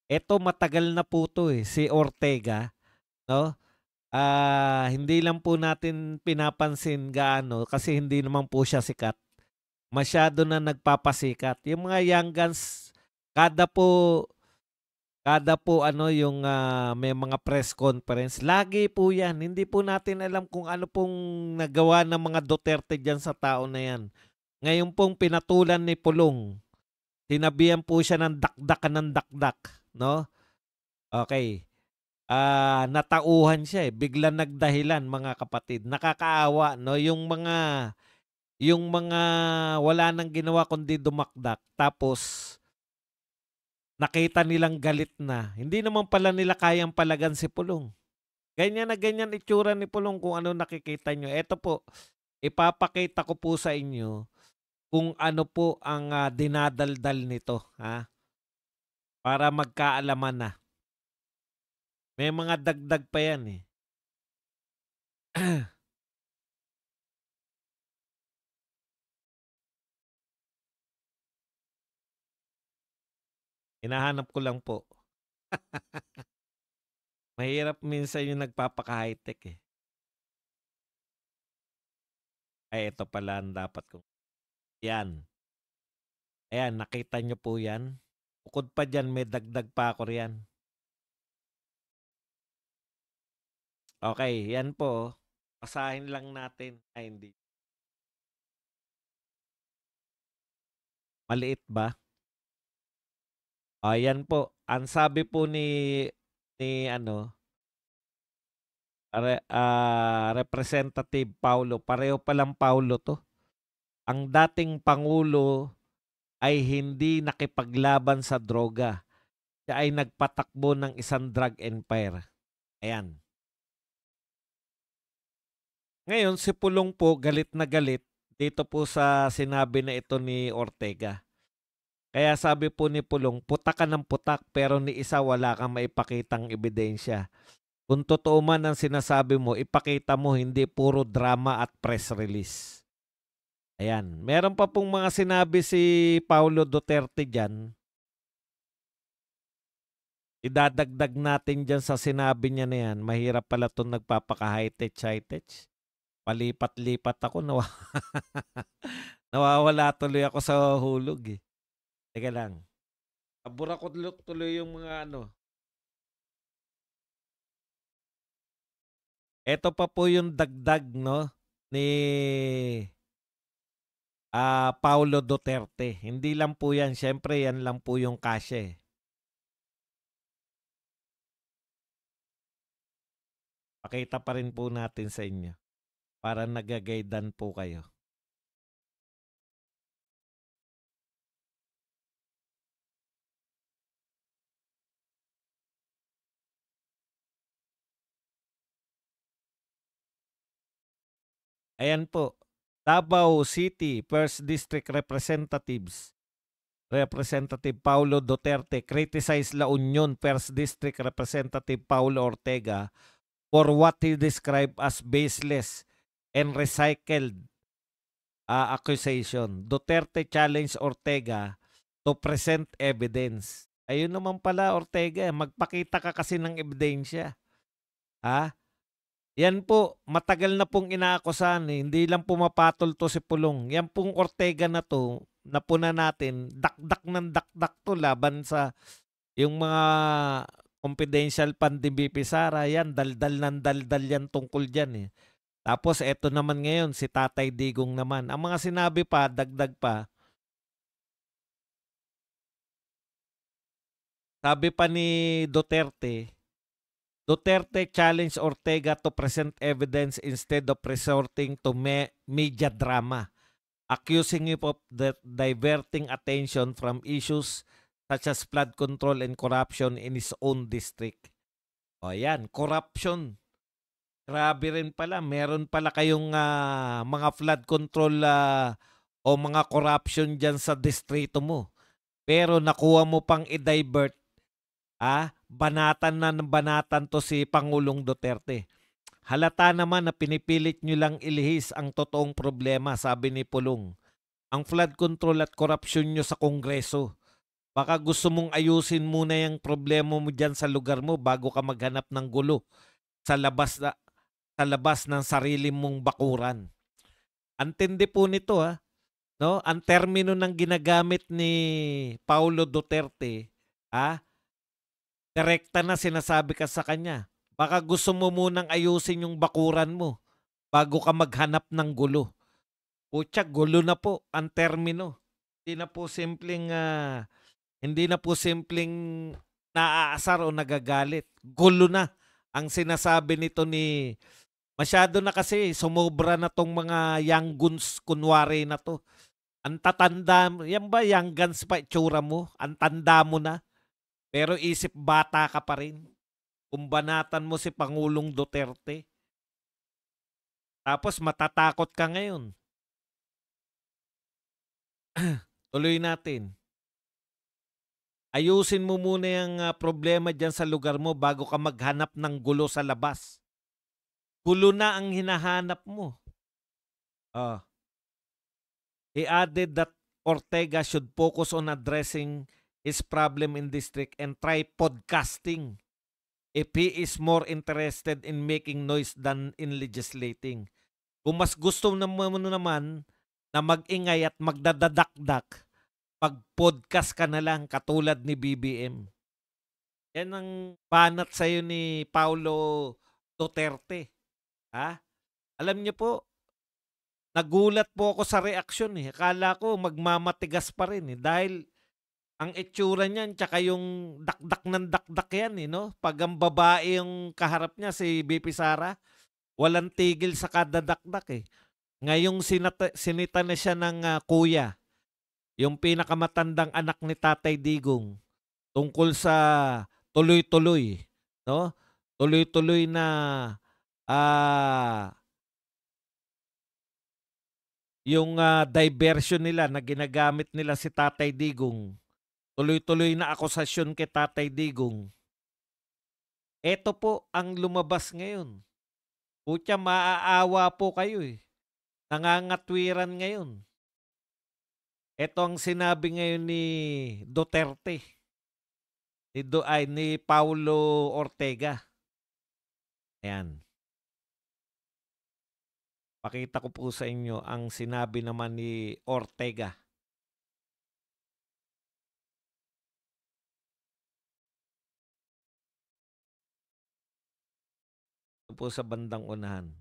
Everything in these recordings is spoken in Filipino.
Eto matagal na po 'to, eh, si Ortega, 'no? Hindi lang po natin pinapansin gaano kasi hindi naman po siya sikat. Masyado na nagpapasikat. Yung mga young guns, kada po kada po ano yung, may mga press conference, lagi po 'yan. Hindi po natin alam kung ano pong nagawa ng mga Duterte diyan sa tao na 'yan. Ngayon pong pinatulan ni Pulong, sinabihan po siya ng dakdak ka ng dakdak, 'no? Okey. Natauhan siya, eh, biglang nagdahilan mga kapatid. Nakakaawa 'no, yung mga wala ng ginawa kundi dumakdak tapos nakita nilang galit na. Hindi naman pala nila kayang palagan si Pulong. Ganyan na ganyan itsura ni Pulong kung ano nakikita niyo. Eto po, ipapakita ko po sa inyo kung ano po ang, dinadaldal nito, para magkaalaman na. May mga dagdag pa yan, eh. Hinahanap ko lang po. Mahirap minsan yung nagpapaka-high-tech, eh. Ay, ito pala ang dapat kong 'yan. Ayan, nakita niyo po 'yan? Bukod pa diyan may dagdag pa ako riyan. Okey, 'yan po, oh. Basahin lang natin. Ay, hindi. Maliit ba? Yan po. Ang sabi po ni ano, Representative Paulo, pareho palang Paulo 'to. Ang dating pangulo ay hindi nakipaglaban sa droga. Siya ay nagpatakbo ng isang drug empire. Ayan. Ngayon si Pulong po galit na galit dito po sa sinabi na ito ni Ortega. Kaya sabi po ni Pulong, putak ka ng putak pero ni isa wala kang maipakitang ebidensya. Kung totoo man ang sinasabi mo, ipakita mo hindi puro drama at press release. Ayan. Meron pa pong mga sinabi si Paulo Duterte dyan. Idadagdag natin dyan sa sinabi niya na yan. Mahirap pala itong nagpapaka-high-tech, high-tech. Palipat-lipat ako. Nawawala tuloy ako sa hulog, eh. Teka lang. Abura ko tuloy yung mga ano. Eto pa po yung dagdag, no, ni Paulo Duterte. Hindi lang po yan. Siyempre, yan lang po yung kasya, eh. Pakita pa rin po natin sa inyo para nagagaydan po kayo. Ayan po. Davao City First District Representative Paulo Duterte criticized La Union First District Representative Paulo Ortega for what he described as baseless and recycled accusation. Duterte challenged Ortega to present evidence. Ayun naman pala, Ortega, magpakita ka kasi ng ebidensya. Ha? Yan po, matagal na pong inaakusahan, eh. Hindi lang pumapatol to si Pulong. Yan pong Ortega na to, napuna natin, dakdak ng dakdak to laban sa yung mga confidential fund ni BP Sara. Yan, daldal ng daldal yan tungkol dyan, eh. Tapos eto naman ngayon, si Tatay Digong naman. Ang mga sinabi pa, dagdag pa, sabi pa ni Duterte, Duterte challenged Ortega to present evidence instead of resorting to media drama, accusing him of diverting attention from issues such as flood control and corruption in his own district. O yan, corruption. Grabe rin pala, meron pala kayong mga flood control o mga corruption dyan sa distrito mo. Pero nakuha mo pang i-divert, banatan na ng banatan to si Pangulong Duterte. Halata naman na pinipilit nyo lang ilihis ang totoong problema, sabi ni Pulong. Ang flood control at korupsyon nyo sa Kongreso. Baka gusto mong ayusin muna yung problema mo diyan sa lugar mo bago ka maghanap ng gulo sa labas sa labas ng sarili mong bakuran. Ang tindi po nito, 'no? Ang termino ng ginagamit ni Paulo Duterte, ah, direkta na sinasabi ka sa kanya. Baka gusto mo munang ayusin yung bakuran mo bago ka maghanap ng gulo. Putya, gulo na po ang termino. Hindi na po simpleng hindi na po simpleng naaasar o nagagalit. Gulo na ang sinasabi nito ni masyado na kasi sumobra na tong mga young guns kunwari na to. Ang tatanda mo, yan ba young guns pa itsura mo? Ang tanda mo na, pero isip bata ka pa rin. Kumbanatan mo si Pangulong Duterte. Tapos matatakot ka ngayon. Tuloy natin. Ayusin mo muna yung problema dyan sa lugar mo bago ka maghanap ng gulo sa labas. Gulo na ang hinahanap mo. Ah. He added that Ortega should focus on addressing his problem in district and try podcasting if he is more interested in making noise than in legislating. Kung mas gusto naman na mag-ingay at magdadadakdak, pag-podcast ka na lang katulad ni BBM. Yan ang banat sa'yo ni Paulo Duterte. Ha? Alam niyo po, nagulat po ako sa reaksyon eh. Akala ko magmamatigas pa rin eh. Dahil ang itsura niyan tsaka yung dakdak ng dakdak yan eh, no? Pag ang babae yung kaharap niya, si BP Sara, walang tigil sa kadadakdak eh. Ngayong sinita na siya ng kuya, yung pinakamatandang anak ni Tatay Digong, tungkol sa tuloy-tuloy, no? Tuloy-tuloy na ah yung diversion nila na ginagamit nila si Tatay Digong. Tuloy-tuloy na akusasyon kay Tatay Digong. Ito po ang lumabas ngayon. Putya, maaawa po kayo eh. Nangangatwiran ngayon. Ito ang sinabi ngayon ni Duterte. Ni Paulo Ortega. Ayan. Pakita ko po sa inyo ang sinabi naman ni Ortega. Ito po sa bandang unahan.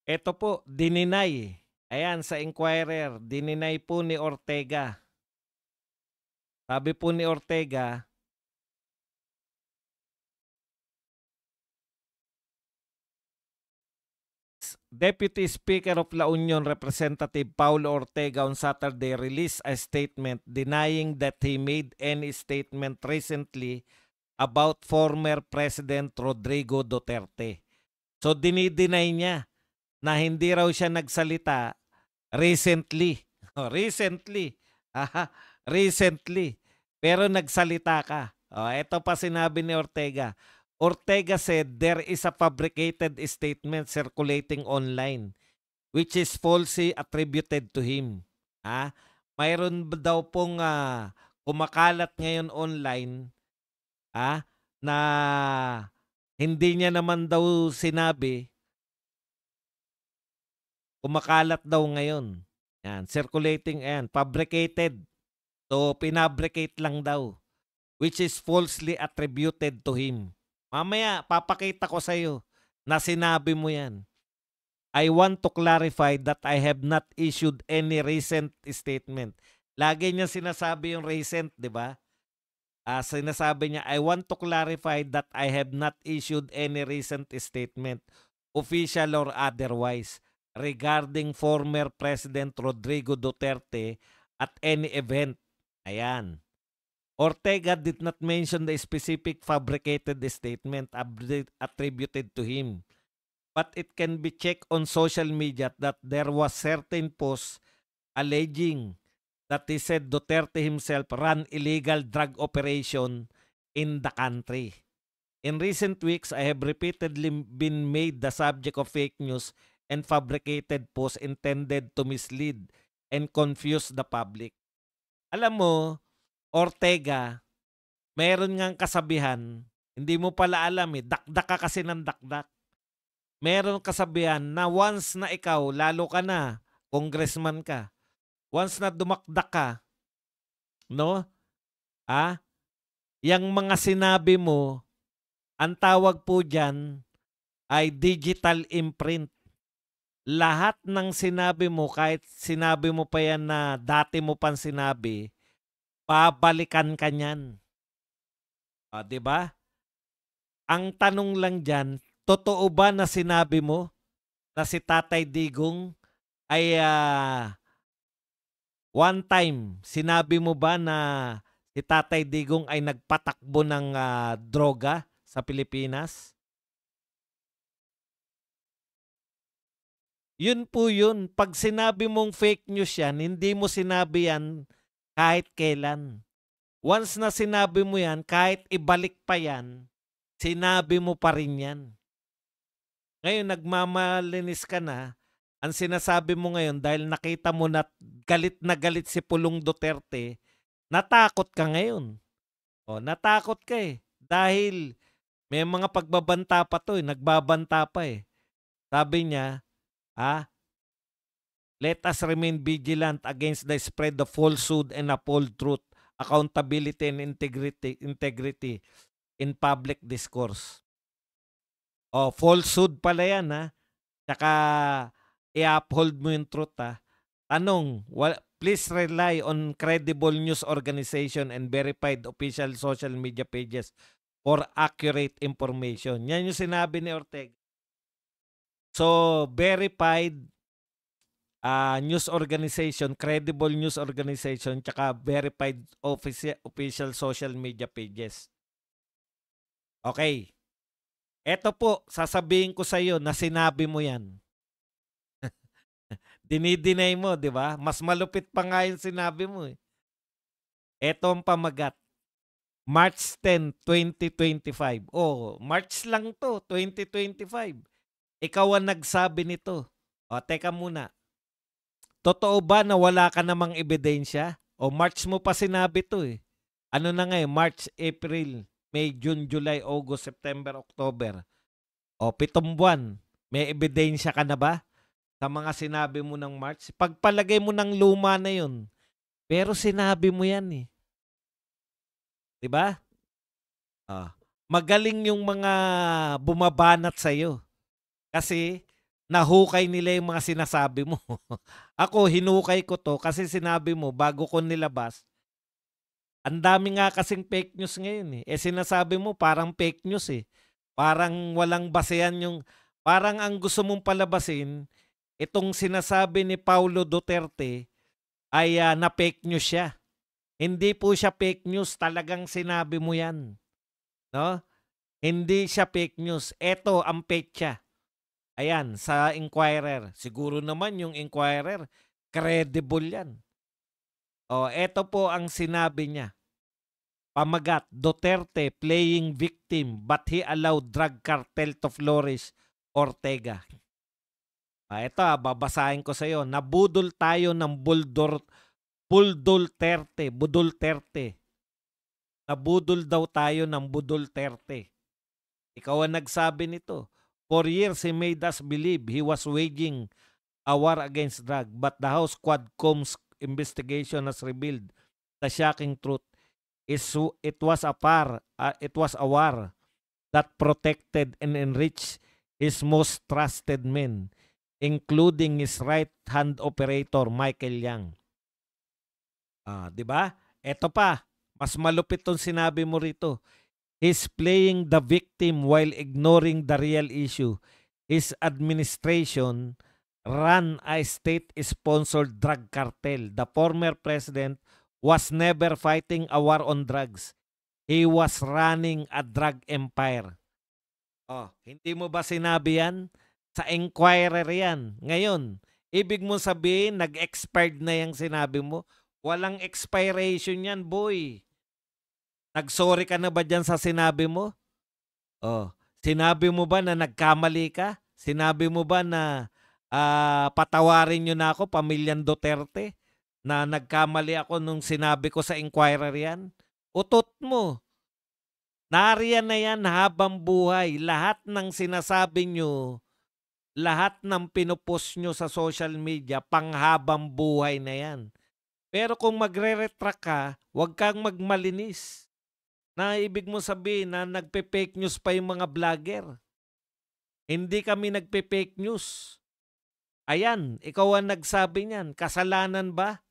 Ito po, dininay. Ayan, sa Inquirer, dininay po ni Ortega. Sabi po ni Ortega, Deputy Speaker of La Union Representative Paulo Ortega on Saturday released a statement denying that he made any statement recently about former President Rodrigo Duterte. So dinideny niya na hindi raw siya nagsalita recently. Recently. Recently. Pero nagsalita ka. Ito pa sinabi ni Ortega. Ortega said there is a fabricated statement circulating online which is falsely attributed to him. Mayroon daw pong kumakalat ngayon online na hindi niya naman daw sinabi, kumakalat daw ngayon. Yan, circulating, ayan, fabricated. So, pinabricate lang daw, which is falsely attributed to him. Mamaya, papakita ko sa'yo na sinabi mo yan. I want to clarify that I have not issued any recent statement. Lagi niya sinasabi yung recent, di ba? Sinasabi niya, I want to clarify that I have not issued any recent statement, official or otherwise, regarding former President Rodrigo Duterte at any event. Ayan. Ortega did not mention the specific fabricated statement attributed to him, but it can be checked on social media that there was certain posts alleging that he said Duterte himself ran illegal drug operation in the country. In recent weeks, I have repeatedly been made the subject of fake news and fabricated posts intended to mislead and confuse the public. Alam mo, Ortega, meron ngang kasabihan, hindi mo pala alam dakdak ka kasi ng dakdak. Meron kasabihan na once na ikaw, lalo ka na, congressman ka, once na dumakdak ka, no? Yang mga sinabi mo, ang tawag po dyan ay digital imprint. Lahat ng sinabi mo, kahit sinabi mo pa yan na dati mo pang sinabi, babalikan ka niyan. Di ba? Ang tanong lang dyan, totoo ba na sinabi mo na si Tatay Digong ay one time, sinabi mo ba na si Tatay Digong ay nagpatakbo ng droga sa Pilipinas? Yun po yun. Pag sinabi mong fake news yan, hindi mo sinabi yan kahit kailan. Once na sinabi mo yan, kahit ibalik pa yan, sinabi mo pa rin yan. Ngayon, nagmamalinis ka na. Ang sinasabi mo ngayon, dahil nakita mo na galit si Pulong Duterte, natakot ka ngayon. Natakot ka Dahil may mga pagbabanta pa to nagbabanta pa Sabi niya, let us remain vigilant against the spread of falsehood and uphold truth, accountability and integrity in public discourse. Falsehood pala yan Tsaka i-uphold mo yung truth Tanong, please rely on credible news organization and verified official social media pages for accurate information. Yan yung sinabi ni Ortega. So, verified news organization, credible news organization, tsaka verified official social media pages. Okay. Eto po, sasabihin ko sa iyo na sinabi mo yan. Dinideny mo, di ba? Mas malupit pa nga yung sinabi mo Eto ang pamagat. March 10, 2025. March lang to, 2025. Ikaw ang nagsabi nito. Teka muna. Totoo ba na wala ka namang ebidensya? March mo pa sinabi to Ano na ngayon? March, April, May, June, July, August, September, October. 7 buwan. May ebidensya ka na ba sa mga sinabi mo ng March? Pagpalagay mo ng luma na yun. Pero sinabi mo yan Diba? Magaling yung mga bumabanat sa'yo. Kasi nahukay nila yung mga sinasabi mo. Ako, hinukay ko to kasi sinabi mo bago ko nilabas. Ang dami nga kasing fake news ngayon sinasabi mo parang fake news Parang walang basehan yung, parang ang gusto mong palabasin, itong sinasabi ni Paulo Duterte ay na fake news siya. Hindi po siya fake news, talagang sinabi mo yan. No? Hindi siya fake news. Ito ang petsa. Ayan, sa Inquirer. Siguro naman yung Inquirer, credible yan. Ito po ang sinabi niya. Pamagat, Duterte playing victim but he allowed drug cartel to flourish, Ortega. Ito babasahin ko sa iyo. Nabudol tayo ng Budulterte. Nabudol daw tayo ng Budulterte. Ikaw ang nagsabi nito. For years, he made us believe he was waging a war against drug, but the House Quadcom's investigation has revealed the shocking truth. It was a war that protected and enriched his most trusted men, including his right-hand operator, Michael Yang. Di ba? Ito pa, mas malupit tong sinabi mo rito. He's playing the victim while ignoring the real issue. His administration ran a state-sponsored drug cartel. The former president was never fighting a war on drugs. He was running a drug empire. Hindi mo ba sinabi yan? Sa Inquirer yan. Ngayon, ibig mo sabihin, nag-expired na yung sinabi mo? Walang expiration yan, boy. Nag-sorry ka na ba dyan sa sinabi mo? Oh, sinabi mo ba na nagkamali ka? Sinabi mo ba na patawarin nyo na ako, pamilyang Duterte, na nagkamali ako nung sinabi ko sa Inquirer yan? Utot mo. Nariyan na yan habang buhay. Lahat ng sinasabi nyo, lahat ng pinupost nyo sa social media, panghabang buhay na yan. Pero kung magre-retract ka, huwag kang magmalinis. Na ibig mo sabihin na nagpe-fake news pa yung mga vlogger. Hindi kami nagpe-fake news. Ayan, ikaw ang nagsabi niyan. Kasalanan ba?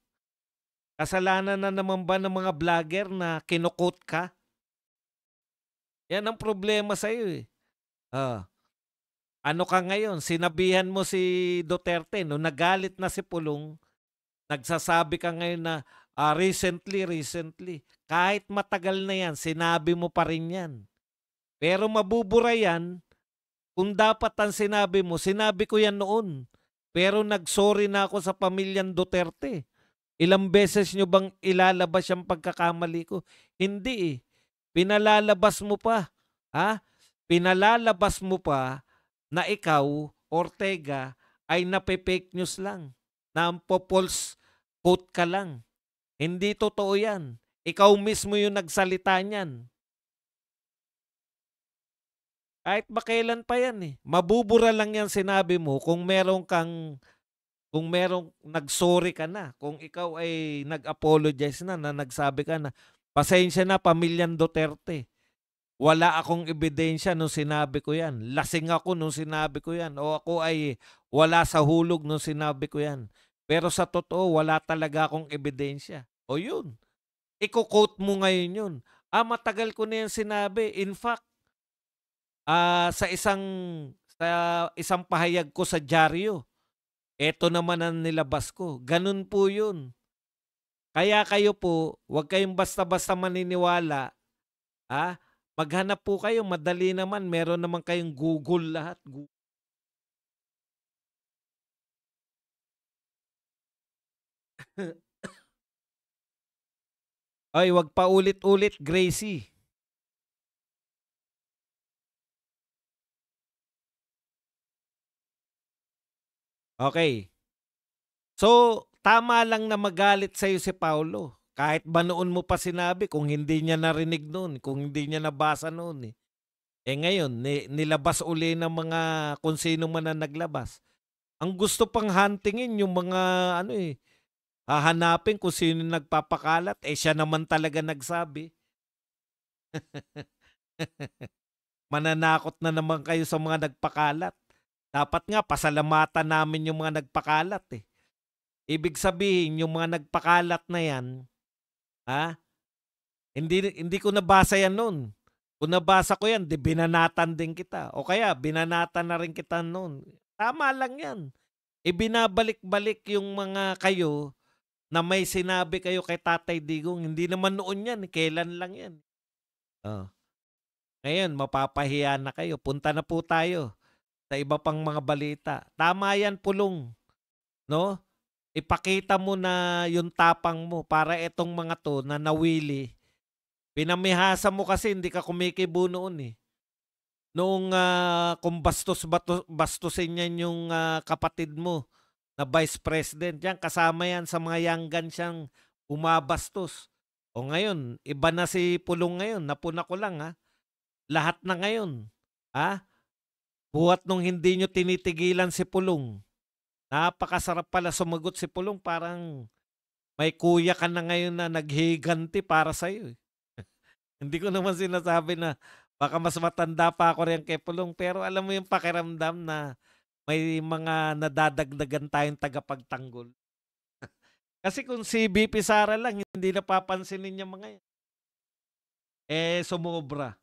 Kasalanan na naman ba ng mga vlogger na kinukot ka? Yan ang problema sa'yo eh. Ano ka ngayon? Sinabihan mo si Duterte, no? Nagalit na si Pulong, nagsasabi ka ngayon na recently. Kahit matagal na yan, sinabi mo pa rin yan. Pero mabubura yan kung dapat ang sinabi mo, sinabi ko yan noon. Pero nagsorry na ako sa pamilyang Duterte. Ilang beses nyo bang ilalabas yung pagkakamali ko? Hindi eh. Pinalalabas mo pa. Ha? Pinalalabas mo pa na ikaw, Ortega, ay nape-fake news lang. Na po-false quote ka lang. Hindi totoo yan. Ikaw mismo yung nagsalita niyan. Kahit makailan pa yan eh. Mabubura lang yan sinabi mo kung merong nag-sorry ka na. Kung ikaw ay nag-apologize na nagsabi ka na, pasensya na pamilyang Duterte. Wala akong ebidensya nung sinabi ko yan. Lasing ako nung sinabi ko yan. O ako ay wala sa hulog nung sinabi ko yan. Pero sa totoo, wala talaga akong ebidensya. O yun. Iko-quote mo ngayon yun. Matagal ko na yan sinabi. In fact, sa isang pahayag ko sa dyaryo, eto naman ang nilabas ko. Ganun po yun. Kaya kayo po, huwag kayong basta-basta maniniwala. Maghanap po kayo, madali naman. Meron naman kayong Google lahat. Ay, wag pa ulit-ulit, Gracie. Okay. So, tama lang na magalit sa'yo si Paulo. Kahit ba noon mo pa sinabi, kung hindi niya narinig noon, kung hindi niya nabasa noon eh. Ngayon, nilabas uli ng mga kung sino man na naglabas. Ang gusto pang huntingin yung mga hahanapin kung sino nagpapakalat. Siya naman talaga nagsabi. Mananakot na naman kayo sa mga nagpakalat. Dapat nga pasalamatan namin yung mga nagpakalat eh. Ibig sabihin yung mga nagpakalat na yan, hindi ko nabasa yan noon. Kung nabasa ko yan, binanatan din kita. O kaya binanatan na rin kita noon. Tama lang yan. Ibinabalik-balik yung mga kayo na may sinabi kayo kay Tatay Digong. Hindi naman noon yan. Kailan lang yan. Ngayon, mapapahiya na kayo. Punta na po tayo sa iba pang mga balita. Tama yan, Pulong. No? Ipakita mo na yung tapang mo para itong mga to na nawili. Pinamihasa mo kasi hindi ka kumikibo noon eh. Noong kung bastusin yan yung kapatid mo na vice president, yan kasama yan sa mga yanggan siyang umabastos. O ngayon, iba na si Pulong ngayon, napuna ko lang lahat na ngayon. Buhat nung hindi nyo tinitigilan si Pulong. Napakasarap pala sumagot si Pulong, parang may kuya ka na ngayon na naghiganti para sa'yo. Hindi ko naman sinasabi na baka mas matanda pa ako rin kay Pulong, pero alam mo yung pakiramdam na may mga nadadagdagan tayong tagapagtanggol. Kasi kung si BP Sara lang, hindi napapansinin niya mga yan. Sumobra.